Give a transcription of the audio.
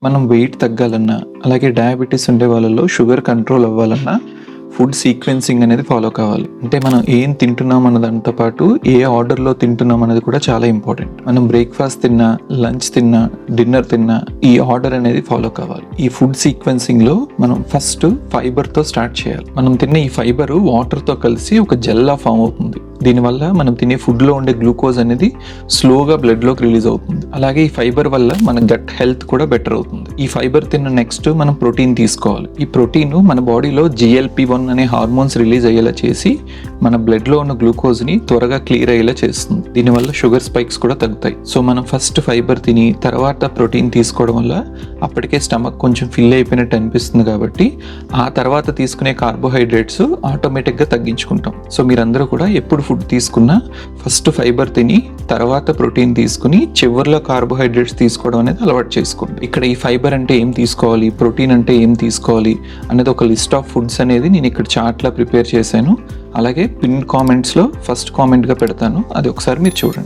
మనం వెయిట్ తగ్గాలన్నా, అలాగే డయాబెటిస్ ఉండే వాళ్ళలో షుగర్ కంట్రోల్ అవ్వాలన్నా ఫుడ్ సీక్వెన్సింగ్ అనేది ఫాలో కావాలి. అంటే మనం ఏం తింటున్నాం అన్న దాంతో పాటు ఏ ఆర్డర్‌లో తింటున్నాం అనేది కూడా చాలా ఇంపార్టెంట్. మనం బ్రేక్‌ఫాస్ట్ తిన్నా, లంచ్ తిన్నా, డిన్నర్ తిన్నా ఈ ఆర్డర్ అనేది ఫాలో కావాలి. ఈ ఫుడ్ సీక్వెన్సింగ్‌లో మనం ఫస్ట్ ఫైబర్‌తో స్టార్ట్ చేయాలి. మనం తిన్న ఈ ఫైబర్ వాటర్‌తో కలిసి ఒక జెల్‌లా ఫామ్ అవుతుంది. దీనివల్ల మనం తినే ఫుడ్లో ఉండే గ్లూకోజ్ అనేది స్లోగా బ్లడ్లోకి రిలీజ్ అవుతుంది. అలాగే ఈ ఫైబర్ వల్ల మన గట్ హెల్త్ కూడా బెటర్ అవుతుంది. ఈ ఫైబర్ తిన్న నెక్స్ట్ మనం ప్రోటీన్ తీసుకోవాలి. ఈ ప్రోటీన్ మన బాడీలో GLP-1 అనే హార్మోన్స్ రిలీజ్ అయ్యేలా చేసి మన బ్లడ్లో ఉన్న గ్లూకోజ్ని త్వరగా క్లియర్ అయ్యేలా చేస్తుంది. దీనివల్ల షుగర్ స్పైక్స్ కూడా తగ్గుతాయి. సో మనం ఫస్ట్ ఫైబర్ తిని తర్వాత ప్రోటీన్ తీసుకోవడం వల్ల అప్పటికే స్టమక్ కొంచెం ఫిల్ అయిపోయినట్టు అనిపిస్తుంది కాబట్టి ఆ తర్వాత తీసుకునే కార్బోహైడ్రేట్స్ ఆటోమేటిక్గా తగ్గించుకుంటాం. సో మీరందరూ కూడా ఎప్పుడు ఫుడ్ తీసుకున్నా ఫస్ట్ ఫైబర్ తిని తర్వాత ప్రోటీన్ తీసుకుని చివరిలో కార్బోహైడ్రేట్స్ తీసుకోవడం అనేది అలవాటు చేసుకోండి. ఇక్కడ ఈ ఫైబర్ అంటే ఏం తీసుకోవాలి, ప్రోటీన్ అంటే ఏం తీసుకోవాలి అనేది ఒక లిస్ట్ ఆఫ్ ఫుడ్స్ అనేది నేను ఇక్కడ చార్ట్లా ప్రిపేర్ చేశాను. అలాగే పిన్ కామెంట్స్లో ఫస్ట్ కామెంట్గా పెడతాను, అది ఒకసారి మీరు చూడండి.